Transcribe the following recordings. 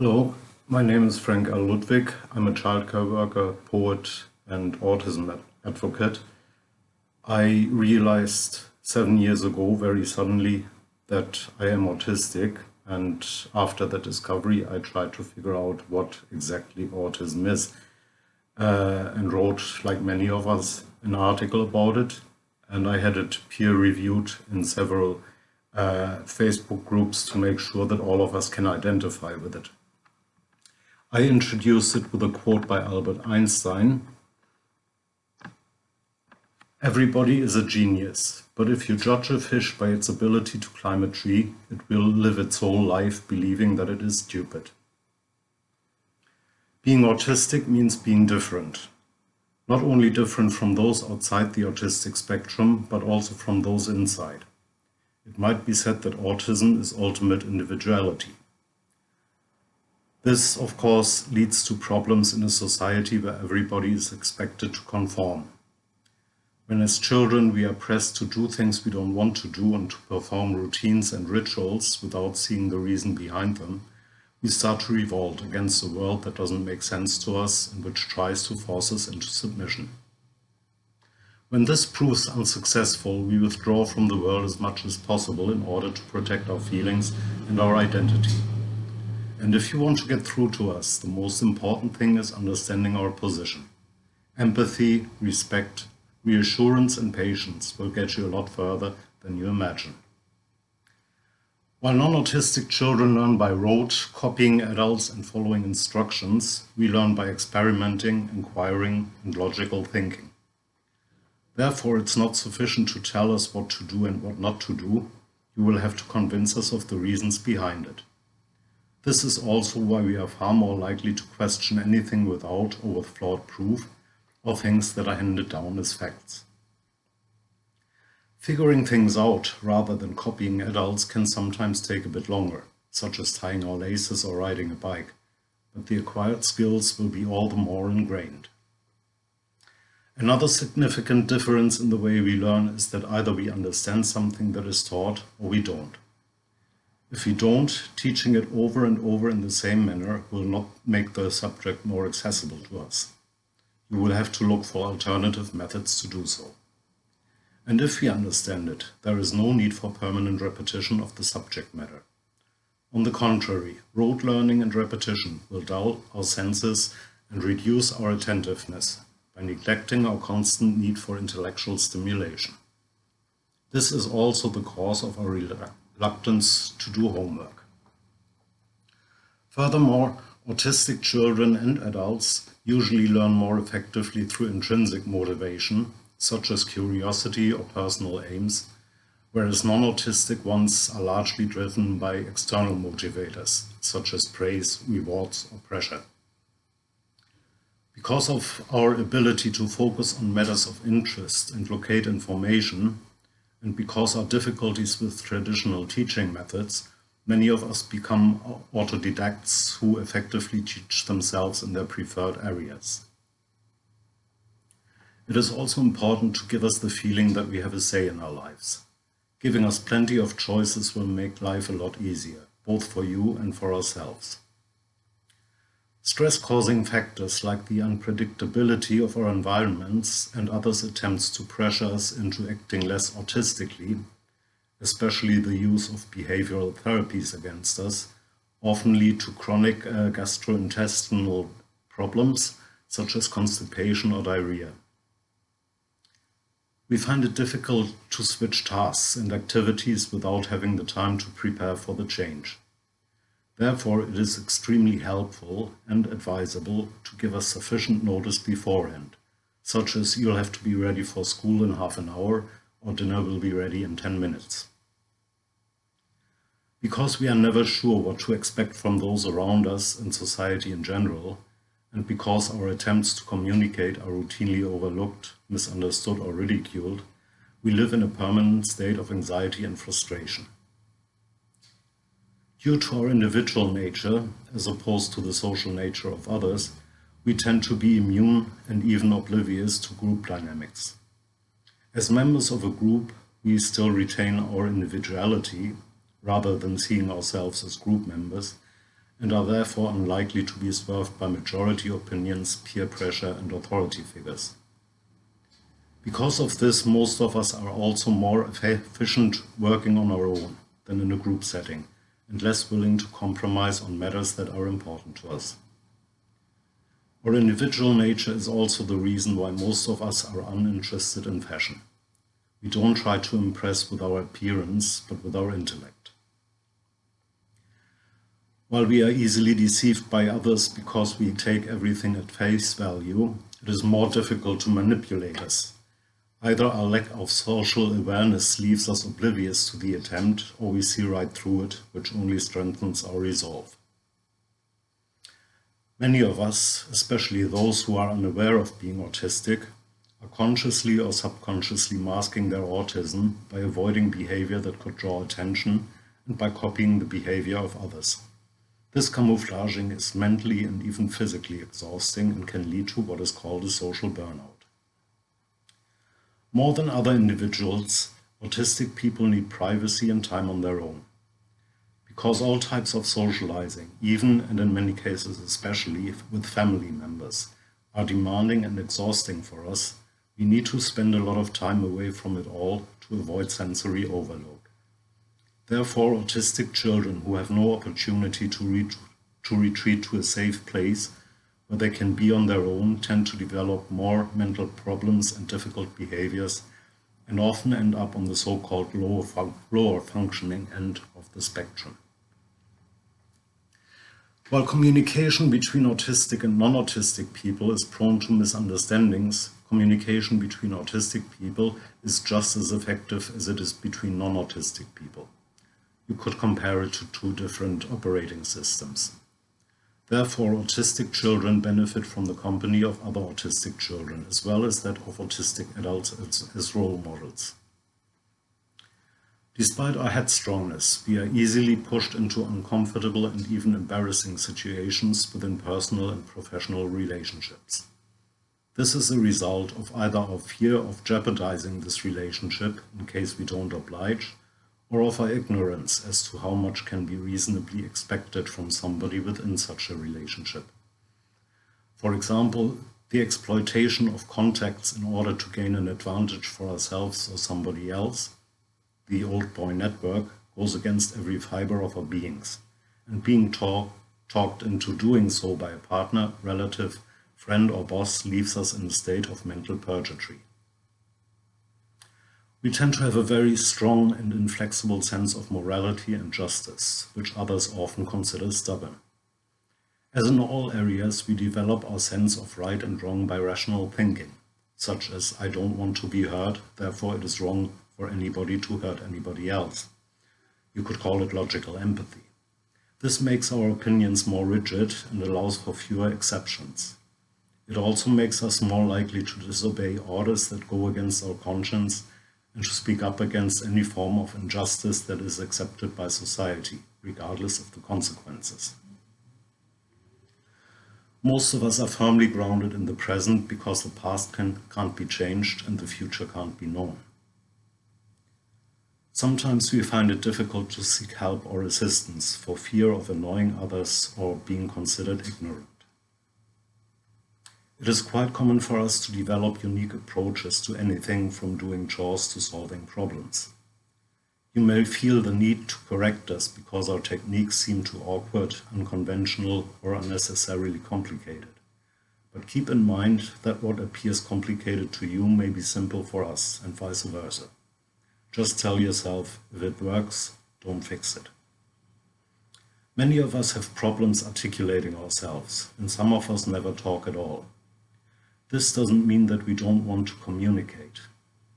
Hello, my name is Frank L. Ludwig. I'm a childcare worker, poet, and autism advocate. I realized 7 years ago, very suddenly, that I am autistic, and after that discovery, I tried to figure out what exactly autism is, and wrote, like many of us, an article about it, and I had it peer-reviewed in several Facebook groups to make sure that all of us can identify with it. I introduced it with a quote by Albert Einstein. Everybody is a genius, but if you judge a fish by its ability to climb a tree, it will live its whole life believing that it is stupid. Being autistic means being different. Not only different from those outside the autistic spectrum, but also from those inside. It might be said that autism is ultimate individuality. This, of course, leads to problems in a society where everybody is expected to conform. When as children we are pressed to do things we don't want to do and to perform routines and rituals without seeing the reason behind them, we start to revolt against a world that doesn't make sense to us and which tries to force us into submission. When this proves unsuccessful, we withdraw from the world as much as possible in order to protect our feelings and our identity. And if you want to get through to us, the most important thing is understanding our position. Empathy, respect, reassurance and patience will get you a lot further than you imagine. While non-autistic children learn by rote, copying adults and following instructions, we learn by experimenting, inquiring, and logical thinking. Therefore, it's not sufficient to tell us what to do and what not to do. You will have to convince us of the reasons behind it. This is also why we are far more likely to question anything without or with flawed proof, or things that are handed down as facts. Figuring things out rather than copying adults can sometimes take a bit longer, such as tying our laces or riding a bike, but the acquired skills will be all the more ingrained. Another significant difference in the way we learn is that either we understand something that is taught or we don't. If we don't, teaching it over and over in the same manner will not make the subject more accessible to us. You will have to look for alternative methods to do so. And if we understand it, there is no need for permanent repetition of the subject matter. On the contrary, rote learning and repetition will dull our senses and reduce our attentiveness by neglecting our constant need for intellectual stimulation. This is also the cause of our reluctance to do homework. Furthermore, autistic children and adults usually learn more effectively through intrinsic motivation, such as curiosity or personal aims, whereas non-autistic ones are largely driven by external motivators, such as praise, rewards, or pressure. Because of our ability to focus on matters of interest and locate information, and because our difficulties with traditional teaching methods, many of us become autodidacts who effectively teach themselves in their preferred areas. It is also important to give us the feeling that we have a say in our lives. Giving us plenty of choices will make life a lot easier, both for you and for ourselves. Stress-causing factors like the unpredictability of our environments and others' attempts to pressure us into acting less autistically, especially the use of behavioral therapies against us, often lead to chronic gastrointestinal problems such as constipation or diarrhea. We find it difficult to switch tasks and activities without having the time to prepare for the change. Therefore, it is extremely helpful and advisable to give us sufficient notice beforehand, such as you'll have to be ready for school in half an hour or dinner will be ready in 10 minutes. Because we are never sure what to expect from those around us and society in general, and because our attempts to communicate are routinely overlooked, misunderstood, or ridiculed, we live in a permanent state of anxiety and frustration. Due to our individual nature, as opposed to the social nature of others, we tend to be immune and even oblivious to group dynamics. As members of a group, we still retain our individuality, rather than seeing ourselves as group members, and are therefore unlikely to be swerved by majority opinions, peer pressure, and authority figures. Because of this, most of us are also more efficient working on our own than in a group setting, and less willing to compromise on matters that are important to us. Our individual nature is also the reason why most of us are uninterested in fashion. We don't try to impress with our appearance, but with our intellect. While we are easily deceived by others because we take everything at face value, it is more difficult to manipulate us. Either our lack of social awareness leaves us oblivious to the attempt, or we see right through it, which only strengthens our resolve. Many of us, especially those who are unaware of being autistic, are consciously or subconsciously masking their autism by avoiding behavior that could draw attention and by copying the behavior of others. This camouflaging is mentally and even physically exhausting and can lead to what is called a social burnout. More than other individuals, autistic people need privacy and time on their own. Because all types of socializing, even and in many cases especially with family members, are demanding and exhausting for us, we need to spend a lot of time away from it all to avoid sensory overload. Therefore, autistic children who have no opportunity to retreat to a safe place where they can be on their own tend to develop more mental problems and difficult behaviors, and often end up on the so-called lower functioning end of the spectrum. While communication between autistic and non-autistic people is prone to misunderstandings, communication between autistic people is just as effective as it is between non-autistic people. You could compare it to two different operating systems. Therefore, autistic children benefit from the company of other autistic children, as well as that of autistic adults as role models. Despite our headstrongness, we are easily pushed into uncomfortable and even embarrassing situations within personal and professional relationships. This is a result of either our fear of jeopardizing this relationship in case we don't oblige, or of our ignorance as to how much can be reasonably expected from somebody within such a relationship. For example, the exploitation of contacts in order to gain an advantage for ourselves or somebody else, the old boy network, goes against every fiber of our beings, and being talked into doing so by a partner, relative, friend or boss leaves us in a state of mental purgatory. We tend to have a very strong and inflexible sense of morality and justice, which others often consider stubborn. As in all areas, we develop our sense of right and wrong by rational thinking, such as I don't want to be hurt, therefore it is wrong for anybody to hurt anybody else. You could call it logical empathy. This makes our opinions more rigid and allows for fewer exceptions. It also makes us more likely to disobey orders that go against our conscience and to speak up against any form of injustice that is accepted by society, regardless of the consequences. Most of us are firmly grounded in the present because the past can't be changed and the future can't be known. Sometimes we find it difficult to seek help or assistance for fear of annoying others or being considered ignorant. It is quite common for us to develop unique approaches to anything from doing chores to solving problems. You may feel the need to correct us because our techniques seem too awkward, unconventional, or unnecessarily complicated. But keep in mind that what appears complicated to you may be simple for us, and vice versa. Just tell yourself, if it works, don't fix it. Many of us have problems articulating ourselves, and some of us never talk at all. This doesn't mean that we don't want to communicate.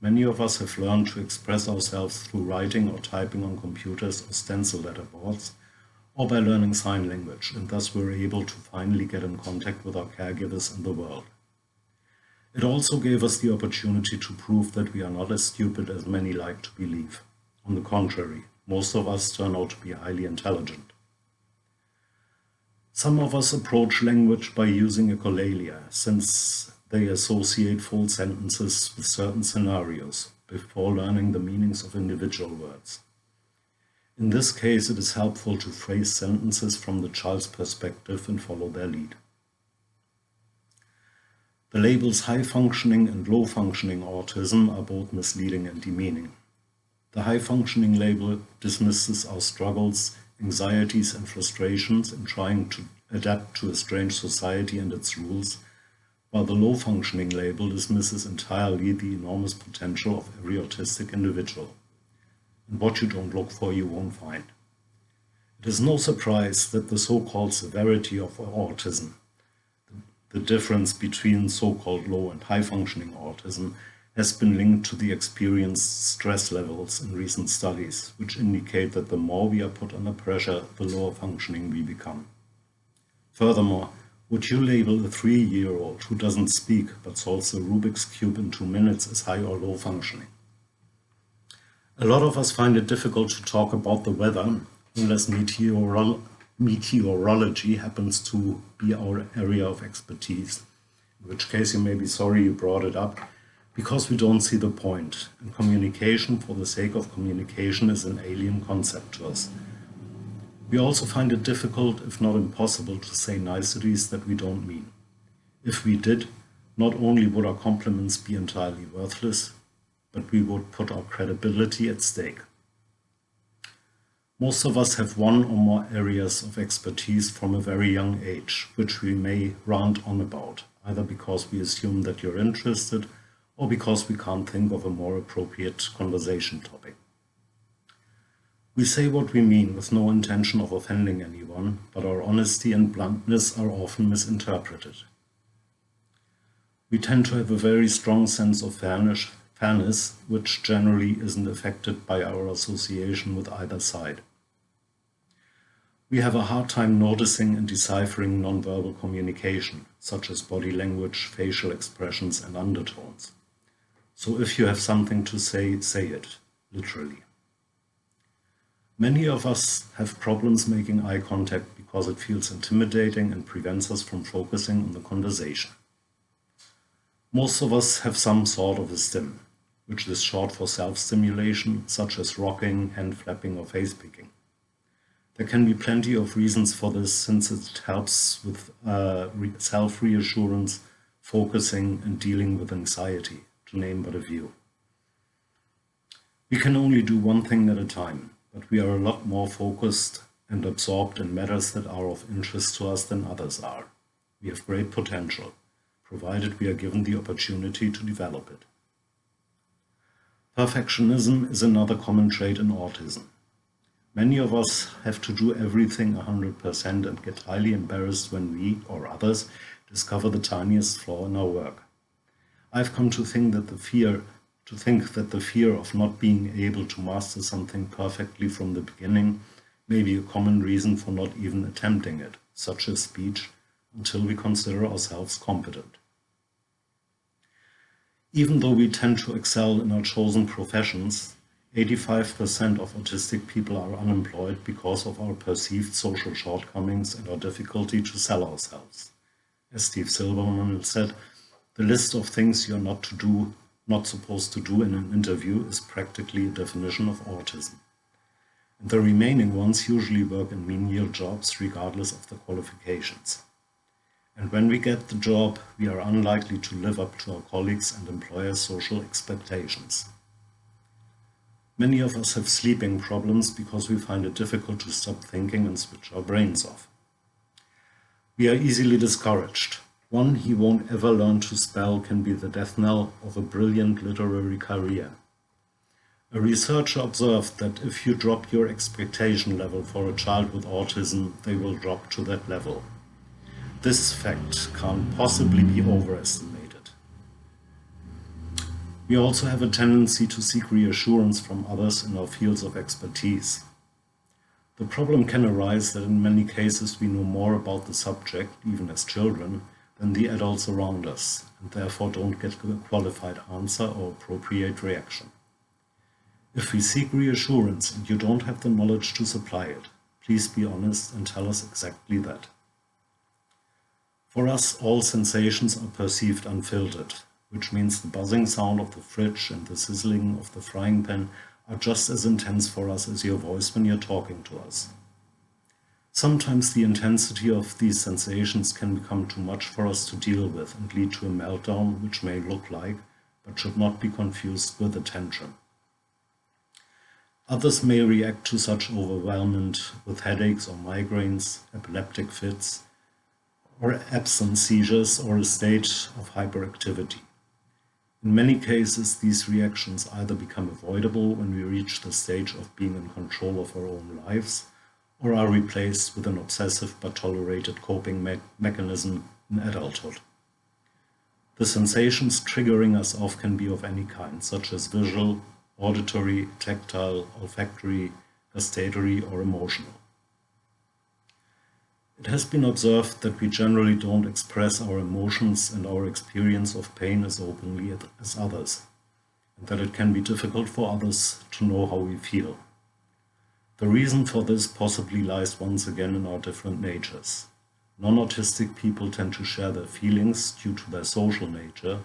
Many of us have learned to express ourselves through writing or typing on computers or stencil letterboards, or by learning sign language, and thus we're able to finally get in contact with our caregivers and the world. It also gave us the opportunity to prove that we are not as stupid as many like to believe. On the contrary, most of us turn out to be highly intelligent. Some of us approach language by using echolalia, since they associate full sentences with certain scenarios before learning the meanings of individual words. In this case, it is helpful to phrase sentences from the child's perspective and follow their lead. The labels high-functioning and low-functioning autism are both misleading and demeaning. The high-functioning label dismisses our struggles, anxieties and frustrations in trying to adapt to a strange society and its rules, while the low-functioning label dismisses entirely the enormous potential of every autistic individual. And what you don't look for, you won't find. It is no surprise that the so-called severity of autism, the difference between so-called low and high-functioning autism, has been linked to the experienced stress levels in recent studies, which indicate that the more we are put under pressure, the lower functioning we become. Furthermore, would you label a 3-year-old who doesn't speak but solves the Rubik's Cube in 2 minutes as high or low functioning? A lot of us find it difficult to talk about the weather unless meteorology happens to be our area of expertise, in which case you may be sorry you brought it up, because we don't see the point, and communication for the sake of communication is an alien concept to us. We also find it difficult, if not impossible, to say niceties that we don't mean. If we did, not only would our compliments be entirely worthless, but we would put our credibility at stake. Most of us have one or more areas of expertise from a very young age, which we may rant on about, either because we assume that you're interested or because we can't think of a more appropriate conversation topic. We say what we mean with no intention of offending anyone, but our honesty and bluntness are often misinterpreted. We tend to have a very strong sense of fairness, which generally isn't affected by our association with either side. We have a hard time noticing and deciphering nonverbal communication, such as body language, facial expressions, and undertones. So if you have something to say, say it, literally. Many of us have problems making eye contact because it feels intimidating and prevents us from focusing on the conversation. Most of us have some sort of a stim, which is short for self-stimulation, such as rocking, hand flapping, or face picking. There can be plenty of reasons for this, since it helps with self-reassurance, focusing, and dealing with anxiety, to name but a few. We can only do one thing at a time, but we are a lot more focused and absorbed in matters that are of interest to us than others are. We have great potential, provided we are given the opportunity to develop it. Perfectionism is another common trait in autism. Many of us have to do everything 100% and get highly embarrassed when we, or others, discover the tiniest flaw in our work. I've come to think that the fear of not being able to master something perfectly from the beginning may be a common reason for not even attempting it, such as speech, until we consider ourselves competent. Even though we tend to excel in our chosen professions, 85% of autistic people are unemployed because of our perceived social shortcomings and our difficulty to sell ourselves. As Steve Silverman said, the list of things you're not supposed to do in an interview is practically a definition of autism. And the remaining ones usually work in menial jobs regardless of the qualifications. And when we get the job, we are unlikely to live up to our colleagues' and employers' social expectations. Many of us have sleeping problems because we find it difficult to stop thinking and switch our brains off. We are easily discouraged. One he won't ever learn to spell can be the death knell of a brilliant literary career. A researcher observed that if you drop your expectation level for a child with autism, they will drop to that level. This fact can't possibly be overestimated. We also have a tendency to seek reassurance from others in our fields of expertise. The problem can arise that in many cases we know more about the subject, even as children, than the adults around us, and therefore don't get a qualified answer or appropriate reaction. If we seek reassurance and you don't have the knowledge to supply it, please be honest and tell us exactly that. For us, all sensations are perceived unfiltered, which means the buzzing sound of the fridge and the sizzling of the frying pan are just as intense for us as your voice when you're talking to us. Sometimes the intensity of these sensations can become too much for us to deal with and lead to a meltdown, which may look like, but should not be confused with a tantrum. Others may react to such overwhelmment with headaches or migraines, epileptic fits, or absent seizures, or a state of hyperactivity. In many cases, these reactions either become avoidable when we reach the stage of being in control of our own lives, or are replaced with an obsessive but tolerated coping mechanism in adulthood. The sensations triggering us off can be of any kind, such as visual, auditory, tactile, olfactory, gustatory, or emotional. It has been observed that we generally don't express our emotions and our experience of pain as openly as others, and that it can be difficult for others to know how we feel. The reason for this possibly lies once again in our different natures. Non-autistic people tend to share their feelings due to their social nature,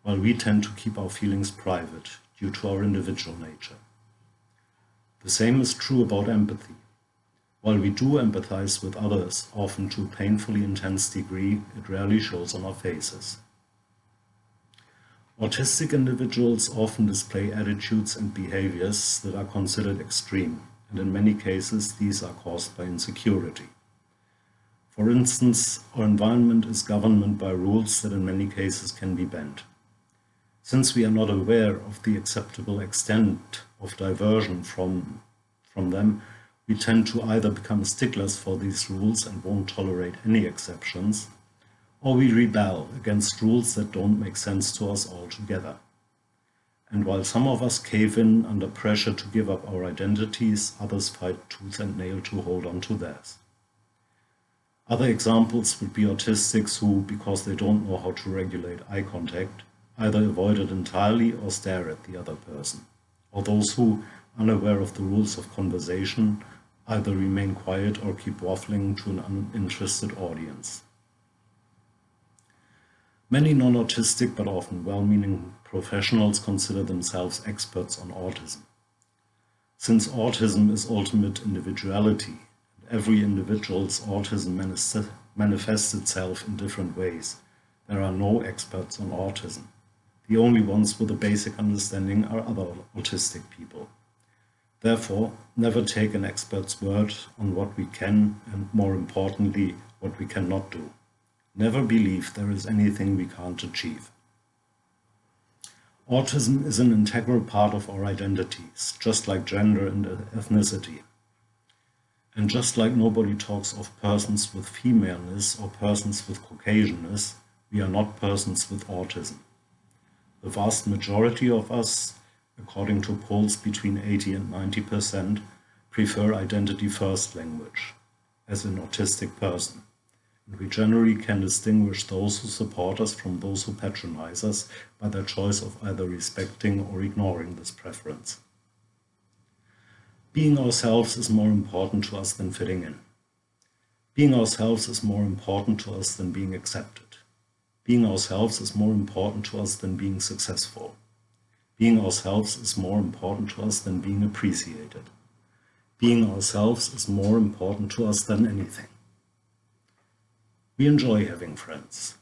while we tend to keep our feelings private due to our individual nature. The same is true about empathy. While we do empathize with others, often to a painfully intense degree, it rarely shows on our faces. Autistic individuals often display attitudes and behaviors that are considered extreme, and in many cases these are caused by insecurity. For instance, our environment is governed by rules that in many cases can be bent. Since we are not aware of the acceptable extent of diversion from them, we tend to either become sticklers for these rules and won't tolerate any exceptions, or we rebel against rules that don't make sense to us altogether. And while some of us cave in under pressure to give up our identities, others fight tooth and nail to hold on to theirs. Other examples would be autistics who, because they don't know how to regulate eye contact, either avoid it entirely or stare at the other person, or those who, unaware of the rules of conversation, either remain quiet or keep waffling to an uninterested audience. Many non-autistic but often well-meaning professionals consider themselves experts on autism. Since autism is ultimate individuality, and every individual's autism manifests itself in different ways, there are no experts on autism. The only ones with a basic understanding are other autistic people. Therefore, never take an expert's word on what we can and, more importantly, what we cannot do. Never believe there is anything we can't achieve. Autism is an integral part of our identities, just like gender and ethnicity. And just like nobody talks of persons with femaleness or persons with Caucasianness, we are not persons with autism. The vast majority of us, according to polls between 80 and 90%, prefer identity-first language, as an autistic person. And we generally can distinguish those who support us from those who patronize us by their choice of either respecting or ignoring this preference. Being ourselves is more important to us than fitting in. Being ourselves is more important to us than being accepted. Being ourselves is more important to us than being successful. Being ourselves is more important to us than being appreciated. Being ourselves is more important to us than anything. We enjoy having friends.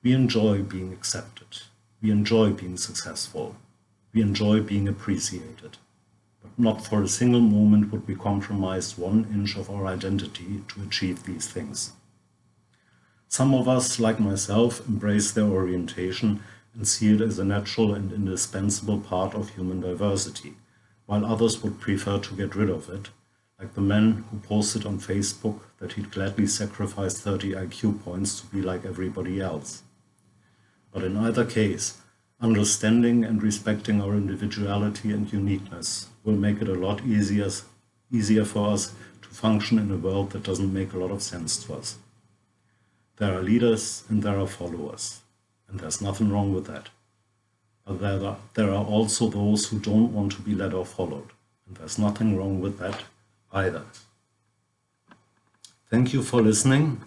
We enjoy being accepted. We enjoy being successful. We enjoy being appreciated. But not for a single moment would we compromise 1 inch of our identity to achieve these things. Some of us, like myself, embrace their orientation and see it as a natural and indispensable part of human diversity, while others would prefer to get rid of it, like the man who posted on Facebook that he'd gladly sacrifice 30 IQ points to be like everybody else. But in either case, understanding and respecting our individuality and uniqueness will make it a lot easier for us to function in a world that doesn't make a lot of sense to us. There are leaders and there are followers, and there's nothing wrong with that. But there are also those who don't want to be led or followed, and there's nothing wrong with that either. Thank you for listening.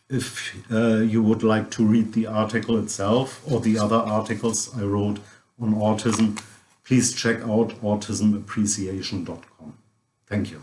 If you would like to read the article itself or the other articles I wrote on autism, please check out autismappreciation.com. Thank you.